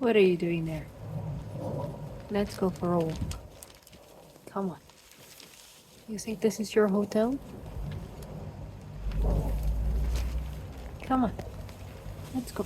What are you doing there? Let's go for a walk. Come on. You think this is your hotel? Come on. Let's go.